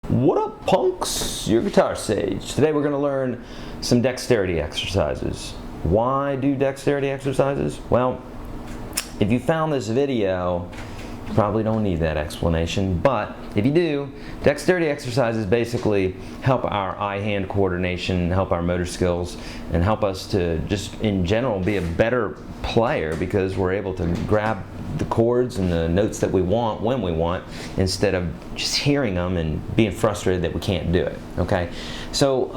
What up, punks? Your Guitar Sage. Today we're going to learn some dexterity exercises. Why do dexterity exercises? Well, if you found this video, you probably don't need that explanation, but if you do, dexterity exercises basically help our eye-hand coordination, help our motor skills, and help us to just in general be a better player because we're able to grab the chords and the notes that we want when we want instead of just hearing them and being frustrated that we can't do it. Okay, so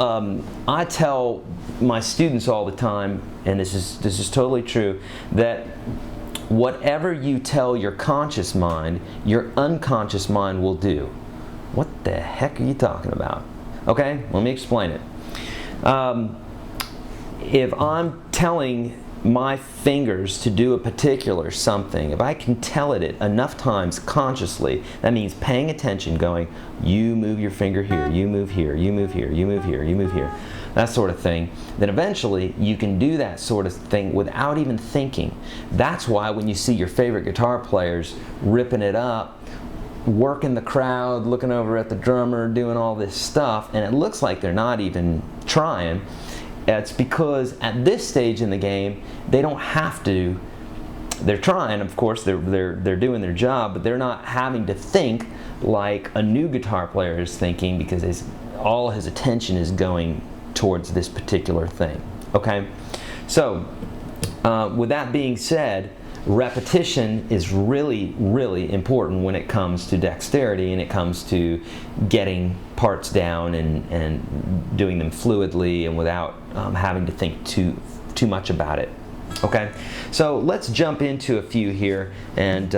I tell my students all the time, and this is totally true, that whatever you tell your conscious mind, your unconscious mind will do. What the heck are you talking about? Okay, let me explain it. If I'm telling my fingers to do a particular something, if I can tell it enough times consciously, that means paying attention, going, you move your finger here, you move here, you move here, you move here, you move here, that sort of thing, then eventually you can do that sort of thing without even thinking. That's why when you see your favorite guitar players ripping it up, working the crowd, looking over at the drummer, doing all this stuff, and it looks like they're not even trying, it's because at this stage in the game, they don't have to. They're trying, of course, they're doing their job, but they're not having to think like a new guitar player is thinking because all his attention is going towards this particular thing. Okay? So, with that being said, repetition is really, really important when it comes to dexterity and it comes to getting parts down and doing them fluidly and without having to think too much about it. Okay, so let's jump into a few here and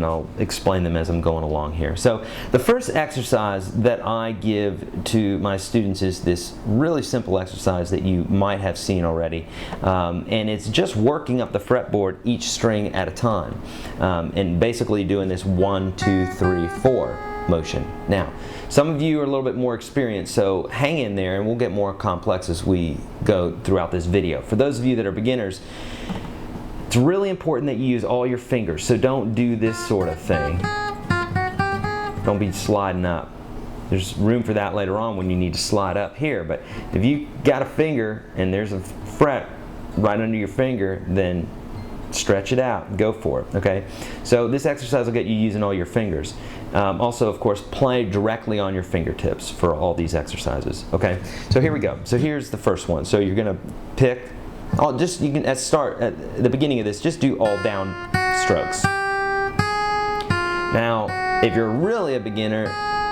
I'll explain them as I'm going along here. So the first exercise that I give to my students is this really simple exercise that you might have seen already, and it's just working up the fretboard each string at a time, and basically doing this 1, 2, 3, 4 motion. Now, some of you are a little bit more experienced, so hang in there and we'll get more complex as we go throughout this video. For those of you that are beginners, it's really important that you use all your fingers, so don't do this sort of thing. Don't be sliding up. There's room for that later on when you need to slide up here, but if you got a finger and there's a fret right under your finger, then stretch it out, go for it, okay? So this exercise will get you using all your fingers. Also, of course, play directly on your fingertips for all these exercises, okay? So here we go. So here's the first one. So you're gonna pick, you can start at the beginning of this, just do all down strokes. Now, if you're really a beginner,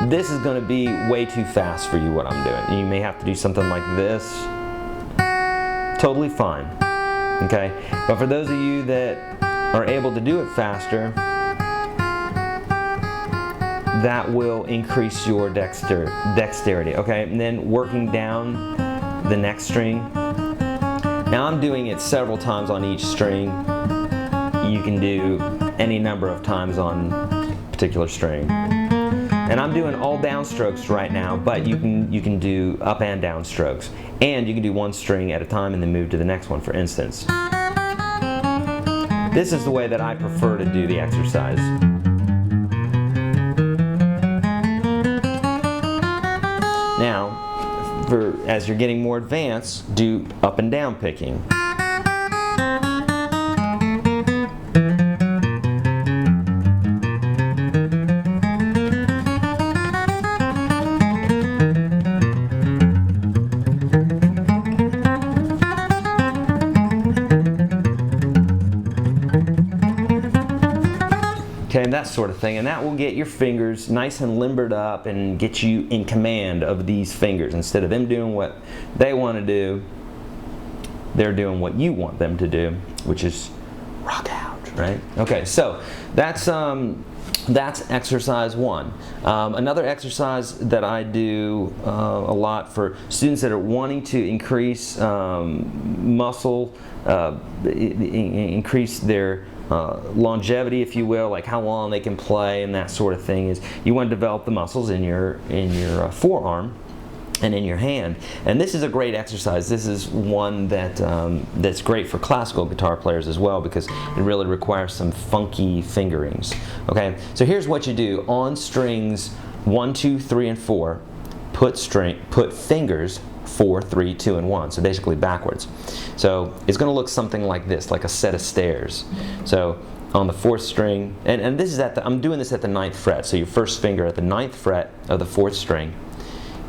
this is gonna be way too fast for you, what I'm doing. You may have to do something like this. Totally fine, okay? But for those of you that are able to do it faster, that will increase your dexterity, okay? And then working down the next string. Now I'm doing it several times on each string. You can do any number of times on a particular string. And I'm doing all downstrokes right now, but you can do up and down strokes. And you can do one string at a time and then move to the next one, for instance. This is the way that I prefer to do the exercise. Now, as you're getting more advanced, do up and down picking. Okay, and that sort of thing, and that will get your fingers nice and limbered up and get you in command of these fingers. Instead of them doing what they want to do, they're doing what you want them to do, which is rock out, right? Okay, so that's exercise one. Another exercise that I do a lot for students that are wanting to increase muscle, increase their longevity, if you will, like how long they can play and that sort of thing, is you want to develop the muscles in your forearm and in your hand. And this is a great exercise. This is one that that's great for classical guitar players as well, because it really requires some funky fingerings. Okay, so here's what you do. On strings 1, 2, 3, and 4. Put fingers 4, 3, 2, and 1. So basically backwards. So it's going to look something like this, like a set of stairs. So on the 4th string, and this is I'm doing this at the 9th fret. So your first finger at the 9th fret of the 4th string.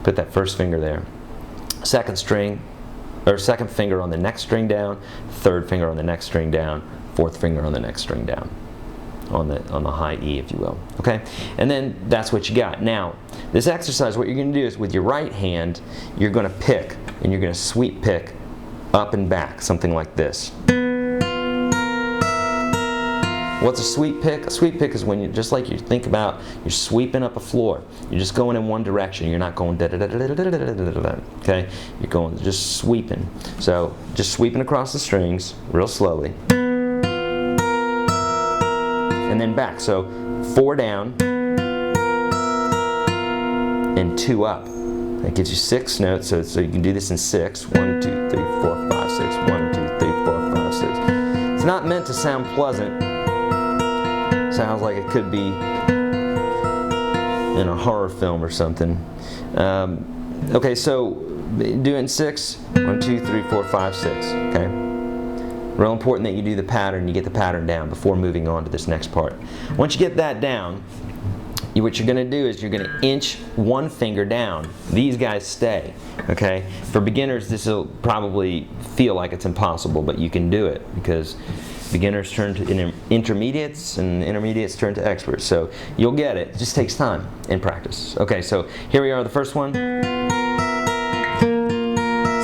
Put that first finger there. Second finger on the next string down. 3rd finger on the next string down. 4th finger on the next string down. On the high E, if you will. Okay? And then that's what you got. Now, this exercise, what you're going to do is with your right hand, you're going to pick, and you're going to sweep pick up and back, something like this. What's a sweep pick? A sweep pick is when you, just like you think about, you're sweeping up a floor. You're just going in one direction. You're not going da da da da da da da da da da. Okay? You're going just sweeping. So just sweeping across the strings real slowly. And then back. So 4 down and 2 up. That gives you 6 notes. So you can do this in 6. 1, 2, 3, 4, 5, 6. 1, 2, 3, 4, 5, 6. It's not meant to sound pleasant. Sounds like it could be in a horror film or something. Okay, so do it in 6. 1, 2, 3, 4, 5, 6. Okay. Real important that you do the pattern, you get the pattern down before moving on to this next part. Once you get that down, what you're going to do is you're going to inch one finger down. These guys stay. Okay. For beginners, this will probably feel like it's impossible, but you can do it because beginners turn to intermediates and intermediates turn to experts. So you'll get it. It just takes time and practice. Okay, so here we are, the first one.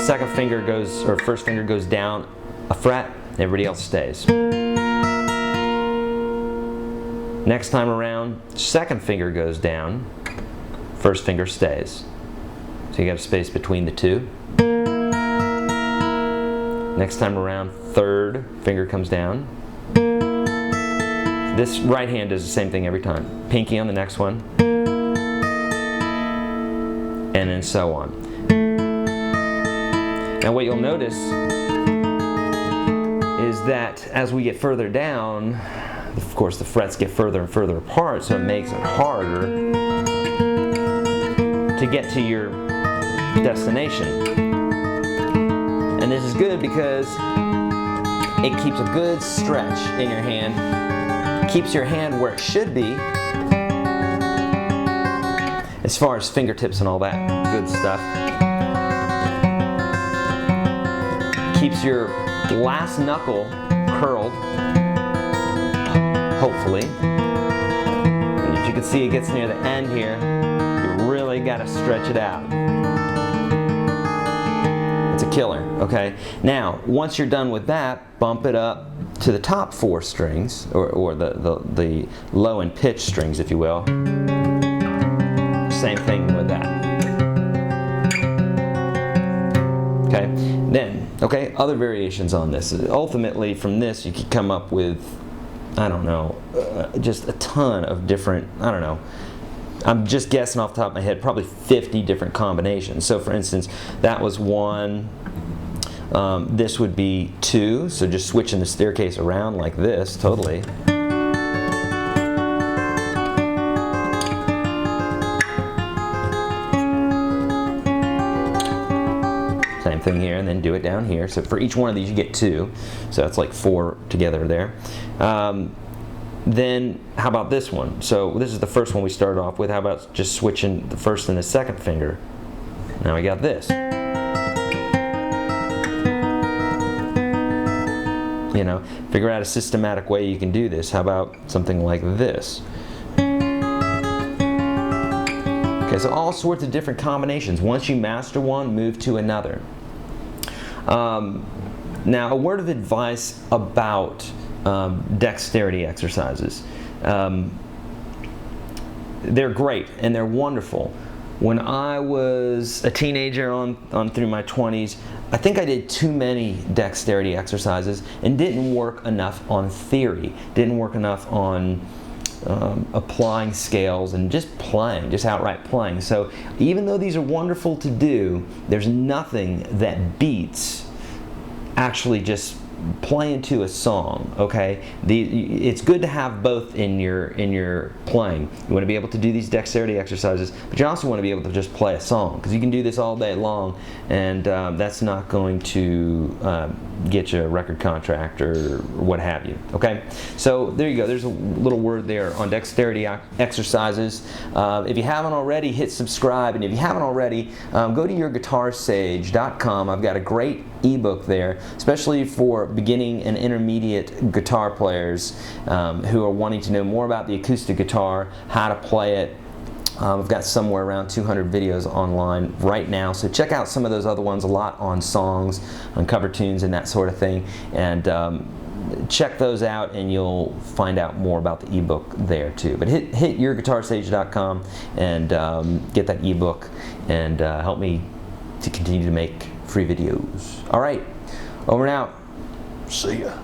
Second finger goes, or first finger goes down a fret, everybody else stays. Next time around, second finger goes down, first finger stays. So you got a space between the two. Next time around, third finger comes down. This right hand does the same thing every time. Pinky on the next one. And then so on. Now what you'll notice is that as we get further down, of course the frets get further and further apart, so it makes it harder to get to your destination. And this is good because it keeps a good stretch in your hand, keeps your hand where it should be as far as fingertips and all that good stuff. Keeps your last knuckle curled, hopefully. And as you can see, it gets near the end here. You really got to stretch it out. It's a killer, okay? Now, once you're done with that, bump it up to the top 4 strings, or the low and pitch strings, if you will. Same thing with that. Okay, then, okay, other variations on this. Ultimately, from this, you could come up with, I don't know, just a ton of different, I don't know, I'm just guessing off the top of my head, probably 50 different combinations. So for instance, that was 1, this would be 2, so just switching the staircase around like this, totally. Same thing here, and then do it down here. So for each one of these you get 2, so that's like 4 together there. Then how about this one? So this is the first one we started off with. How about just switching the first and the second finger? Now we got this. You know, figure out a systematic way you can do this. How about something like this? Okay, so all sorts of different combinations. Once you master one, move to another. Now, a word of advice about dexterity exercises. They're great and they're wonderful. When I was a teenager on through my 20s, I think I did too many dexterity exercises and didn't work enough on theory, didn't work enough on applying scales and just playing, just outright playing. So even though these are wonderful to do, there's nothing that beats actually just playing to a song. Okay, it's good to have both in your playing. You want to be able to do these dexterity exercises, but you also want to be able to just play a song, because you can do this all day long, and that's not going to get you a record contract or what have you. Okay, so there you go. There's a little word there on dexterity exercises. If you haven't already, hit subscribe, and if you haven't already, go to YourGuitarSage.com. I've got a great ebook there, especially for beginning and intermediate guitar players who are wanting to know more about the acoustic guitar, how to play it. I've got somewhere around 200 videos online right now, so check out some of those other ones, a lot on songs, on cover tunes and that sort of thing, and check those out and you'll find out more about the ebook there too. But hit YourGuitarSage.com and get that ebook, and help me to continue to make free videos. All right, over and out. See ya.